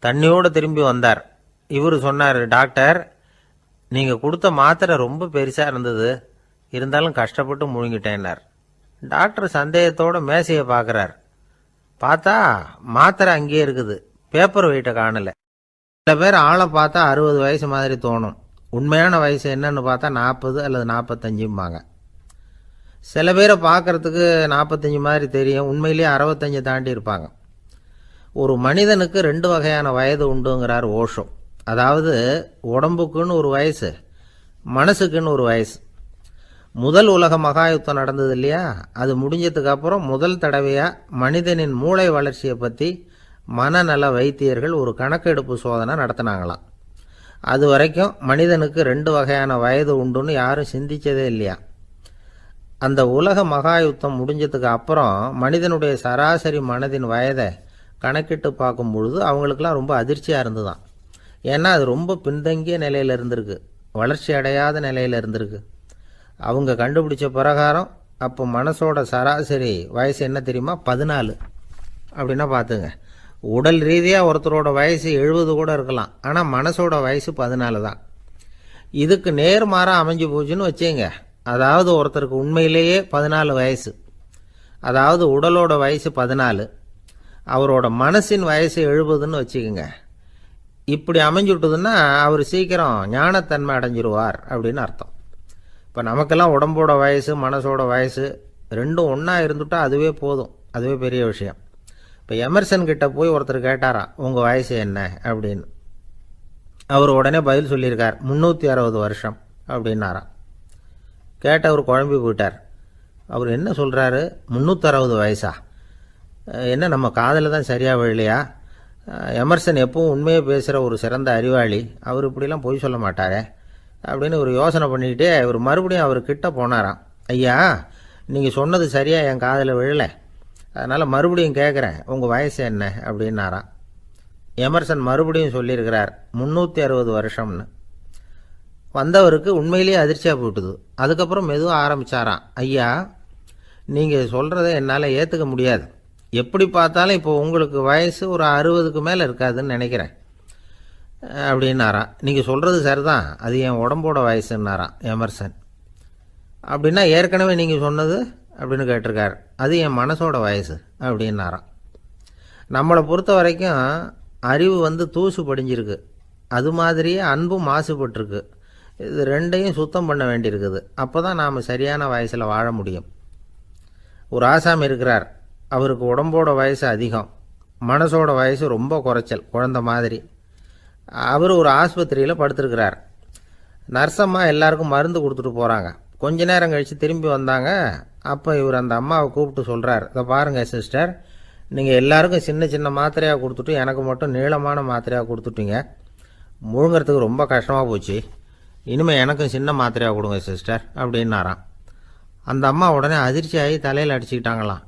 [SPEAKER 1] தண்ணியோடு திரும்பி வந்தார். இவர் சொன்னார், டாக்டர், நீங்க கொடுத்த மாத்திரை ரொம்ப பெருசா இருந்தது, இருந்தாலும் கஷ்டப்பட்டு முழுங்கிட்டேன்னார். டாக்டர் சந்தேகத்தோட மேசையை பார்க்கிறார். பார்த்தா மாத்திரை அங்கேயே இருக்குது, பேப்பர் வெயிட்டை காணல. சில பேர் ஆளை பார்த்தா 60 வயசு மாதிரி தோணும். உண்மையான வயசு என்னன்னு பார்த்தா 40 அல்லது 45 சில பேரை பார்க்கறதுக்கு 45 மாதிரி தெரியும், உண்மையிலேயே 65 தாண்டி இருப்பாங்க. ஒரு மனிதனுக்கு 2 வகையான வயது உண்டுங்கிறார் ஓஷோ. அதாவது உடம்புக்குன்னு ஒரு வயசு, மனசுக்குன்னு ஒரு வயசு. முதல் உலக மகாயுத்தம் நடந்தது இல்லையா, அது முடிஞ்சதுக்கு அப்புறம் முதல் தடவையாக மனிதனின் மூளை வளர்ச்சியை பற்றி மனநல வைத்தியர்கள் ஒரு கணக்கெடுப்பு சோதனை நடத்தினாங்களாம். அது வரைக்கும் மனிதனுக்கு 2 வகையான வயது உண்டுன்னு யாரும் சிந்திச்சதே இல்லையா. அந்த உலக மகாயுத்தம் முடிஞ்சதுக்கு அப்புறம் மனிதனுடைய சராசரி மனதின் வயதை கணக்கிட்டு பார்க்கும் பொழுது அவங்களுக்கெல்லாம் ரொம்ப அதிர்ச்சியாக இருந்துதான். ஏன்னா அது ரொம்ப பின்தங்கிய நிலையில் இருந்திருக்கு, வளர்ச்சி அடையாத நிலையில் இருந்திருக்கு. அவங்க கண்டுபிடிச்ச பிரகாரம் அப்போ மனசோட சராசரி வயசு என்ன தெரியுமா, 14. அப்படின்னா பார்த்துங்க, உடல் ரீதியாக ஒருத்தரோட வயசு 70 கூட இருக்கலாம், ஆனால் மனசோட வயசு 14 தான். இதுக்கு நேர்மாறாக அமைஞ்சு போச்சுன்னு வச்சுங்க. அதாவது ஒருத்தருக்கு உண்மையிலேயே 14 வயசு, அதாவது உடலோட வயசு 14, அவரோட மனசின் வயசு 70ன்னு வச்சுக்கோங்க. இப்படி அமைஞ்சுட்டுதுன்னா அவர் சீக்கிரம் ஞானத்தன்மை அடைஞ்சிருவார் அப்படின்னு அர்த்தம். இப்போ நமக்கெல்லாம் உடம்போட வயசு மனசோட வயசு ரெண்டும் ஒன்றா இருந்துட்டா அதுவே போதும், அதுவே பெரிய விஷயம். இப்போ எமர்சன் கிட்ட போய் ஒருத்தர் கேட்டாராம், உங்கள் வயசு என்ன அப்படின்னு. அவர் உடனே பதில் சொல்லியிருக்கார், 360 வருஷம் அப்படின்னாராம். கேட்டவர் குழம்பி போயிட்டார். அவர் என்ன சொல்கிறாரு, 360 வயசா? என்ன நம்ம காதில் தான் சரியாக விழலையா? எமர்சன் எப்பவும் உண்மையை பேசுகிற ஒரு சிறந்த அறிவாளி, அவர் இப்படிலாம் பொய் சொல்ல மாட்டாரே அப்படின்னு ஒரு யோசனை பண்ணிக்கிட்டே இவர் மறுபடியும் அவர் கிட்ட போனாராம். ஐயா, நீங்கள் சொன்னது சரியாக என் காதில் விழலை, அதனால் மறுபடியும் கேட்குறேன், உங்கள் வயசு என்ன அப்படின்னாராம். எமர்சன் மறுபடியும் சொல்லியிருக்கிறார், 360 வருஷம்னு. வந்தவருக்கு உண்மையிலேயே அதிர்ச்சியாக போட்டுது. அதுக்கப்புறம் மெதுவாக ஆரம்பித்தாராம், ஐயா நீங்கள் சொல்கிறத என்னால் ஏற்றுக்க முடியாது, எப்படி பார்த்தாலும் இப்போ உங்களுக்கு வயசு ஒரு 60க்கு மேலே இருக்காதுன்னு நினைக்கிறேன் அப்படின்னாராம். நீங்கள் சொல்கிறது சரிதான், அது என் உடம்போட வயசுன்னாராம் எமர்சன். அப்படின்னா ஏற்கனவே நீங்கள் சொன்னது அப்படின்னு கேட்டிருக்கார், அது என் மனசோட வயசு அப்படின்னாராம். நம்மளை பொறுத்த வரைக்கும் அறிவு தூசு படிஞ்சிருக்கு, அது மாதிரியே அன்பும் மாசுபட்டிருக்கு. இது ரெண்டையும் சுத்தம் பண்ண வேண்டியிருக்குது. அப்போ தான் நாம் சரியான வயசில் வாழ முடியும். ஒரு ஆசாமி இருக்கிறார், அவருக்கு உடம்போட வயசு அதிகம், மனசோட வயசு ரொம்ப குறைச்சல், குழந்த மாதிரி. அவர் ஒரு ஆஸ்பத்திரியில் படுத்திருக்கிறார். நர்ஸம்மா எல்லாருக்கும் மருந்து கொடுத்துட்டு போகிறாங்க. கொஞ்ச நேரம் கழித்து திரும்பி வந்தாங்க. அப்போ இவர் அந்த அம்மாவை கூப்பிட்டு சொல்கிறார், இதை பாருங்கள் சிஸ்டர், நீங்கள் எல்லாருக்கும் சின்ன சின்ன மாத்திரையாக கொடுத்துட்டு எனக்கு மட்டும் நீளமான மாத்திரையாக கொடுத்துட்டீங்க, முழுங்கிறதுக்கு ரொம்ப கஷ்டமாக போச்சு, இனிமேல் எனக்கும் சின்ன மாத்திரையாக கொடுங்க சிஸ்டர் அப்படின்னாராம். அந்த அம்மா உடனே அதிர்ச்சியாகி தலையில் அடிச்சுக்கிட்டாங்களாம்.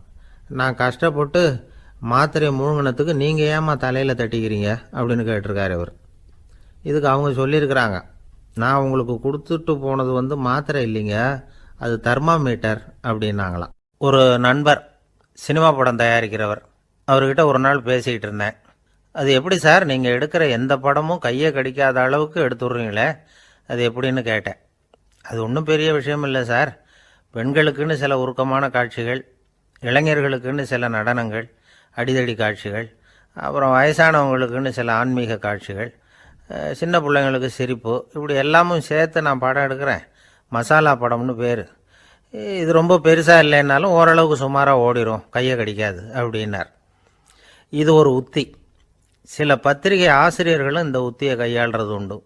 [SPEAKER 1] நான் கஷ்டப்பட்டு மாத்திரையை முழுங்கினத்துக்கு நீங்கள் ஏமா தலையில் தட்டிக்கிறீங்க அப்படின்னு கேட்டிருக்காரு இவர். இதுக்கு அவங்க சொல்லியிருக்கிறாங்க, நான் உங்களுக்கு கொடுத்துட்டு போனது மாத்திரை இல்லைங்க, அது தெர்மாமீட்டர் அப்படின்னாங்களாம். ஒரு நண்பர் சினிமா படம் தயாரிக்கிறவர், அவர்கிட்ட ஒரு நாள் பேசிக்கிட்டு இருந்தேன். அது எப்படி சார், நீங்கள் எடுக்கிற எந்த படமும் கையை கடிக்காத அளவுக்கு எடுத்துடுறீங்களே, அது எப்படின்னு கேட்டேன். அது ஒன்றும் பெரிய விஷயம் இல்லை சார், பெண்களுக்குன்னு சில உருக்கமான காட்சிகள், இளைஞர்களுக்குன்னு சில நடனங்கள், அடிதடி காட்சிகள், அப்புறம் வயசானவங்களுக்குன்னு சில ஆன்மீக காட்சிகள், சின்ன பிள்ளைங்களுக்கு சிரிப்பு, இப்படி எல்லாமும் சேர்த்து நான் படம் எடுக்கிறேன். மசாலா படம்னு பேர். இது ரொம்ப பெருசாக இல்லைன்னாலும் ஓரளவுக்கு சுமாராக ஓடிடும், கையை கடிக்காது அப்படின்னார். இது ஒரு உத்தி. சில பத்திரிகை ஆசிரியர்களும் இந்த உத்தியை கையாளுறது உண்டு.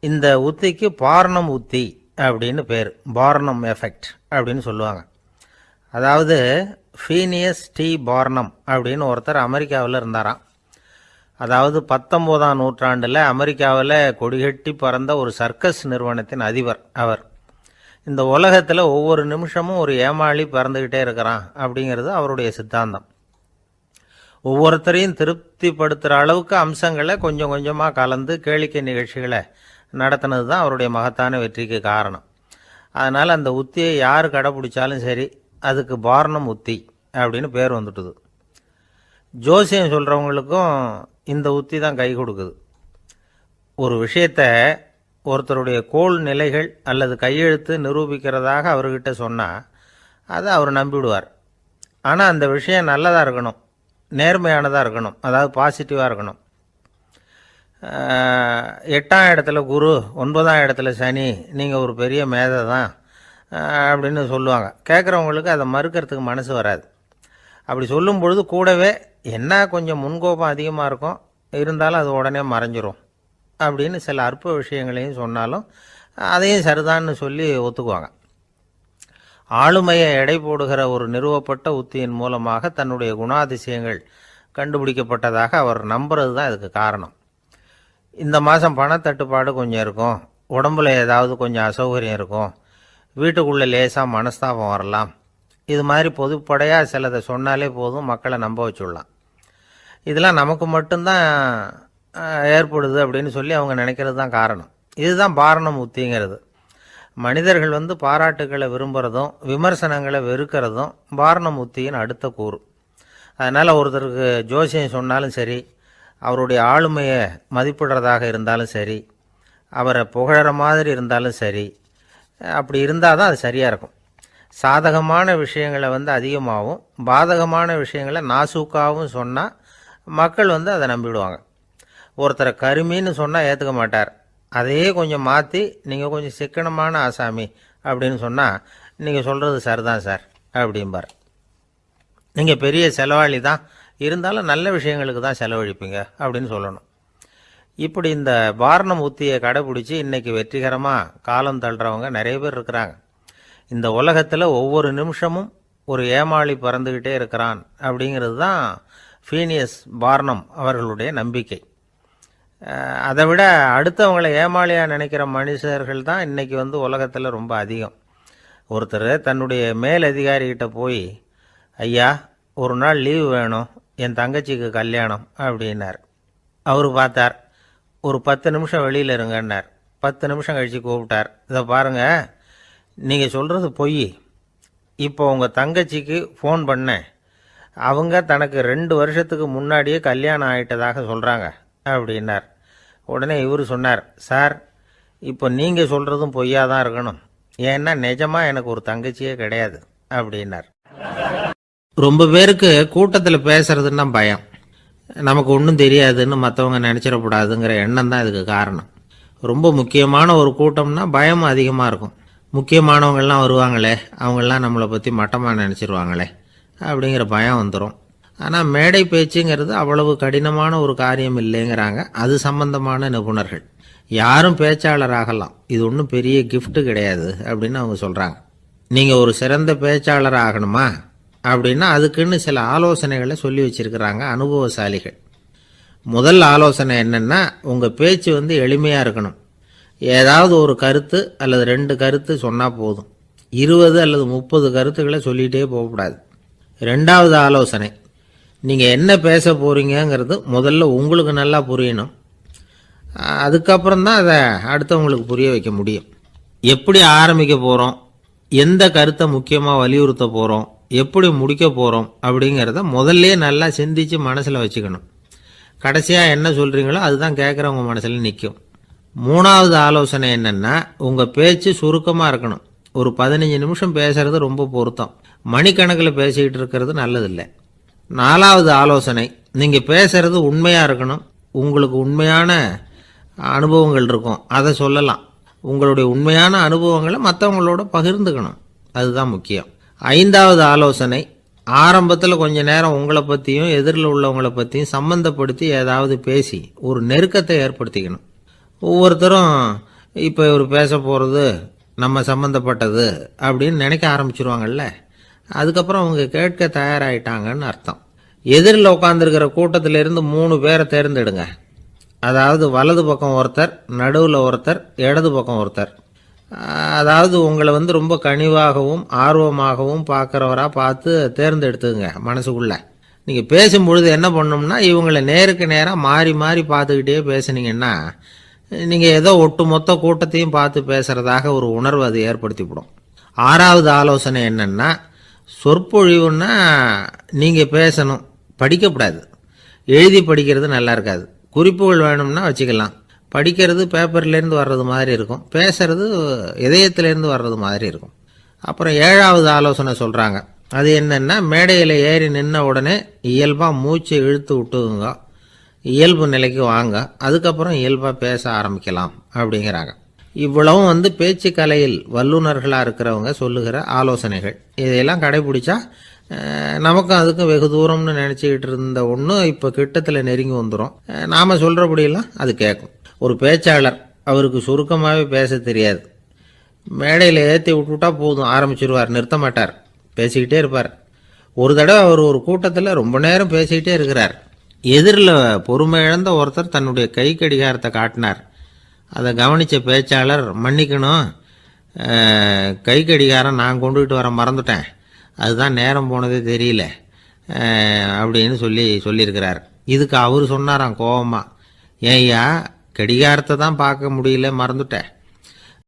[SPEAKER 1] இந்த உத்திக்கு பார்னம் உத்தி அப்படின்னு பேர், பார்னம் எஃபெக்ட் அப்படின்னு சொல்லுவாங்க. அதாவது ஃபீனியஸ் டி பார்னம் அப்படின்னு ஒருத்தர் அமெரிக்காவில் இருந்தாராம். அதாவது 19ஆம் நூற்றாண்டில் அமெரிக்காவில் கொடிகட்டி பறந்த ஒரு சர்க்கஸ் நிறுவனத்தின் அதிபர் அவர். இந்த உலகத்தில் ஒவ்வொரு நிமிஷமும் ஒரு ஏமாளி பறந்துக்கிட்டே இருக்கிறான் அப்படிங்கிறது அவருடைய சித்தாந்தம். ஒவ்வொருத்தரையும் திருப்திப்படுத்துகிற அளவுக்கு அம்சங்களை கொஞ்சம் கொஞ்சமாக கலந்து கேளிக்கை நிகழ்ச்சிகளை நடத்தினது தான் அவருடைய மகத்தான வெற்றிக்கு காரணம். அதனால் அந்த உத்தியை யார் கடைப்பிடிச்சாலும் சரி, அதுக்கு பார்னம் உத்தி அப்படின்னு பேர் வந்துட்டுது. ஜோசியம் சொல்கிறவங்களுக்கும் இந்த உத்தி தான் கை கொடுக்குது. ஒரு விஷயத்தை ஒருத்தருடைய கோள் நிலைகள் அல்லது கையெழுத்து நிரூபிக்கிறதாக அவர்கிட்ட சொன்னால் அதை அவர் நம்பிவிடுவார். ஆனால் அந்த விஷயம் நல்லதாக இருக்கணும், நேர்மையானதாக இருக்கணும், அதாவது பாசிட்டிவாக இருக்கணும். 8ஆம் இடத்துல குரு, 9ஆம் இடத்துல சனி, நீங்கள் ஒரு பெரிய மேதை தான் அப்படின்னு சொல்லுவாங்க. கேட்குறவங்களுக்கு அதை மறுக்கிறதுக்கு மனசு வராது. அப்படி சொல்லும் பொழுது கூடவே என்ன கொஞ்சம் முன்கோபம் அதிகமாக இருக்கும், இருந்தாலும் அது உடனே மறைஞ்சிரும் அப்படின்னு சில அற்ப விஷயங்களையும் சொன்னாலும் அதையும் சரிதான்னு சொல்லி ஒத்துக்குவாங்க. ஆளுமையை எடை போடுகிற ஒரு நிறுவப்பட்ட உத்தியின் மூலமாக தன்னுடைய குணாதிசயங்கள் கண்டுபிடிக்கப்பட்டதாக அவர் நம்புறது தான் இதுக்கு காரணம். இந்த மாதம் பணத்தட்டுப்பாடு கொஞ்சம் இருக்கும், உடம்புல ஏதாவது கொஞ்சம் அசௌகரியம் இருக்கும், வீட்டுக்குள்ளே லேசாக மனஸ்தாபம் வரலாம், இது மாதிரி பொதுப்படையாக சிலதை சொன்னாலே போதும், மக்களை நம்ப வச்சுடலாம். இதெல்லாம் நமக்கு மட்டும்தான் ஏற்படுது அப்படின்னு சொல்லி அவங்க நினைக்கிறது தான் காரணம். இதுதான் பாரணம் உத்திங்கிறது. மனிதர்கள் பாராட்டுக்களை விரும்புகிறதும் விமர்சனங்களை வெறுக்கிறதும் பாரணம் உத்தியின் அடுத்த கூறு. அதனால் ஒருத்தருக்கு ஜோசியம் சொன்னாலும் சரி, அவருடைய ஆளுமையை மதிப்பிடுறதாக இருந்தாலும் சரி, அவரை புகழற மாதிரி இருந்தாலும் சரி, அப்படி இருந்தால் தான் அது சரியாக இருக்கும். சாதகமான விஷயங்களை அதிகமாகவும் பாதகமான விஷயங்களை நாசூக்காகவும் சொன்னால் மக்கள் அதை நம்பிவிடுவாங்க. ஒருத்தரை கருமின்னு சொன்னால் ஏற்றுக்க மாட்டார். அதையே கொஞ்சம் மாற்றி நீங்கள் கொஞ்சம் சிக்கனமான ஆசாமி அப்படின்னு சொன்னால் நீங்கள் சொல்கிறது சரிதான் சார் அப்படிம்பார். நீங்கள் பெரிய செலவாளி தான், இருந்தாலும் நல்ல விஷயங்களுக்கு தான் செலவழிப்பீங்க அப்படின்னு சொல்லணும். இப்படி இந்த பாரணம் உத்தியை கடைபிடிச்சி இன்றைக்கி வெற்றிகரமாக காலம் தள்ளுறவங்க நிறைய பேர் இருக்கிறாங்க. இந்த உலகத்தில் ஒவ்வொரு நிமிஷமும் ஒரு ஏமாளி பறந்துக்கிட்டே இருக்கிறான் அப்படிங்கிறது தான் ஃபீனியஸ் பார்னம் அவர்களுடைய நம்பிக்கை. அதை விட அடுத்தவங்களை ஏமாளியாக நினைக்கிற மனுஷர்கள் தான் இன்றைக்கி உலகத்தில் ரொம்ப அதிகம். ஒருத்தர் தன்னுடைய மேலதிகாரிகிட்ட போய், ஐயா ஒரு நாள் லீவு வேணும், என் தங்கச்சிக்கு கல்யாணம் அப்படின்னார். அவர் பார்த்தார், ஒரு 10 நிமிஷம் வெளியில் இருங்கன்னார். 10 நிமிஷம் கழித்து கூப்பிட்டார், இதை பாருங்கள், நீங்கள் சொல்கிறது பொய், இப்போ உங்கள் தங்கச்சிக்கு ஃபோன் பண்ணேன், அவங்க தனக்கு 2 வருஷத்துக்கு முன்னாடியே கல்யாணம் ஆகிட்டதாக சொல்கிறாங்க அப்படின்னார். உடனே இவர் சொன்னார், சார் இப்போ நீங்கள் சொல்கிறதும் பொய்யா தான் இருக்கணும், ஏன்னா நிஜமாக எனக்கு ஒரு தங்கச்சியே கிடையாது அப்படின்னார். ரொம்ப பேருக்கு கூட்டத்தில் பேசுறதுன்னா பயம், நமக்கு ஒன்றும் தெரியாதுன்னு மற்றவங்க நினச்சிடக்கூடாதுங்கிற எண்ணம் தான் இதுக்கு காரணம். ரொம்ப முக்கியமான ஒரு கூட்டம்னா பயம் அதிகமாக இருக்கும். முக்கியமானவங்கள்லாம் வருவாங்களே, அவங்களாம் நம்மளை பற்றி மட்டமாக நினச்சிருவாங்களே அப்படிங்கிற பயம் வந்துடும். ஆனால் மேடை பேச்சுங்கிறது அவ்வளவு கடினமான ஒரு காரியம் இல்லைங்கிறாங்க அது சம்பந்தமான நிபுணர்கள். யாரும் பேச்சாளர் ஆகலாம், இது ஒன்றும் பெரிய கிஃப்ட்டு கிடையாது அப்படின்னு அவங்க சொல்கிறாங்க. நீங்கள் ஒரு சிறந்த பேச்சாளர் ஆகணுமா அப்படின்னா அதுக்குன்னு சில ஆலோசனைகளை சொல்லி வச்சிருக்கிறாங்க அனுபவசாலிகள். முதல் ஆலோசனை என்னென்னா, உங்கள் பேச்சு எளிமையாக இருக்கணும். ஏதாவது ஒரு கருத்து அல்லது 2 கருத்து சொன்னால் போதும், 20 அல்லது 30 கருத்துக்களை சொல்லிகிட்டே போகக்கூடாது. 2வது ஆலோசனை, நீங்கள் என்ன பேச போகிறீங்கிறது முதல்ல உங்களுக்கு நல்லா புரியணும், அதுக்கப்புறம் தான் அதை அடுத்தவங்களுக்கு புரிய வைக்க முடியும். எப்படி ஆரம்பிக்க போகிறோம், எந்த கருத்தை முக்கியமாக வலியுறுத்த போகிறோம், எப்படி முடிக்க போகிறோம் அப்படிங்கிறத முதல்ல நல்லா சிந்திச்சு மனசில் வச்சுக்கணும். கடைசியாக என்ன சொல்கிறீங்களோ அதுதான் கேட்குறவங்க மனசில் நிற்கும். 3வது ஆலோசனை என்னென்னா, உங்கள் பேச்சு சுருக்கமாக இருக்கணும். ஒரு 15 நிமிஷம் பேசுறது ரொம்ப பொருத்தம், மணிக்கணக்கில் பேசிக்கிட்டு இருக்கிறது நல்லதில்லை. 4வது ஆலோசனை, நீங்கள் பேசுறது உண்மையாக இருக்கணும். உங்களுக்கு உண்மையான அனுபவங்கள் இருக்கும், அதை சொல்லலாம். உங்களுடைய உண்மையான அனுபவங்களை மற்றவங்களோட பகிர்ந்துக்கணும், அதுதான் முக்கியம். 5வது ஆலோசனை, ஆரம்பத்தில் கொஞ்ச நேரம் உங்களை பற்றியும் எதிரில் உள்ளவங்களை பற்றியும் சம்பந்தப்படுத்தி ஏதாவது பேசி ஒரு நெருக்கத்தை ஏற்படுத்திக்கணும். ஒவ்வொருத்தரும் இப்போ இவர் பேச போகிறது நம்ம சம்மந்தப்பட்டது அப்படின்னு நினைக்க ஆரம்பிச்சிருவாங்கல்ல, அதுக்கப்புறம் அவங்க கேட்க தயாராகிட்டாங்கன்னு அர்த்தம். எதிரில் உட்காந்துருக்கிற கூட்டத்திலிருந்து 3 பேரை தேர்ந்தெடுங்க. அதாவது வலது பக்கம் ஒருத்தர், நடுவில் ஒருத்தர், இடது பக்கம் ஒருத்தர். அதாவது உங்களை ரொம்ப கனிவாகவும் ஆர்வமாகவும் பார்க்குறவராக பார்த்து தேர்ந்தெடுத்துங்க மனசுக்குள்ளே. நீங்கள் பேசும்பொழுது என்ன பண்ணணும்னா, இவங்களை நேருக்கு நேராக மாறி மாறி பார்த்துக்கிட்டே பேசுனீங்கன்னா நீங்கள் ஏதோ ஒட்டுமொத்த கூட்டத்தையும் பார்த்து பேசுகிறதாக ஒரு உணர்வு அது ஏற்படுத்திவிடும். 6வது ஆலோசனை என்னென்னா, சொற்பொழிவுன்னா நீங்கள் பேசணும், படிக்கக்கூடாது. எழுதி படிக்கிறது நல்லா இருக்காது. குறிப்புகள் வேணும்னா வச்சுக்கலாம். படிக்கிறது பேப்பர்லேருந்து வர்றது மாதிரி இருக்கும், பேசுறது இதயத்திலேருந்து வர்றது மாதிரி இருக்கும். அப்புறம் 7வது ஆலோசனை சொல்கிறாங்க, அது என்னென்னா, மேடையில் ஏறி நின்ன உடனே இயல்பாக மூச்சை இழுத்து விட்டுங்க. இயல்பு நிலைக்கு வாங்க, அதுக்கப்புறம் இயல்பாக பேச ஆரம்பிக்கலாம் அப்படிங்கிறாங்க. இவ்வளவும் பேச்சு கலையில் வல்லுநர்களாக இருக்கிறவங்க சொல்லுகிற ஆலோசனைகள். இதையெல்லாம் கடைபிடிச்சா நமக்கும் அதுக்கும் வெகு தூரம்னு நினச்சிக்கிட்டு இருந்த ஒன்று இப்போ கிட்டத்தில் நெருங்கி வந்துடும். நாம் சொல்கிறபடியெல்லாம் அது கேட்கும். ஒரு பேச்சாளர், அவருக்கு சுருக்கமாகவே பேச தெரியாது. மேடையில் ஏற்றி விட்டுவிட்டா போதும், ஆரம்பிச்சிருவார், நிறுத்த மாட்டார், பேசிக்கிட்டே இருப்பார். ஒரு தடவை அவர் ஒரு கூட்டத்தில் ரொம்ப நேரம் பேசிக்கிட்டே இருக்கிறார். எதிரில் பொறுமை இழந்த ஒருத்தர் தன்னுடைய கை கடிகாரத்தை காட்டினார். அதை கவனித்த பேச்சாளர், மன்னிக்கணும், கை கடிகாரம் நான் கொண்டுகிட்டு வர மறந்துட்டேன், அதுதான் நேரம் போனதே தெரியல அப்படின்னு சொல்லியிருக்கிறார். இதுக்கு அவர் சொன்னாராம் கோபமாக, ஏய்யா, கடிகாரத்தை தான் பார்க்க முடியல, மறந்துட்டேன்,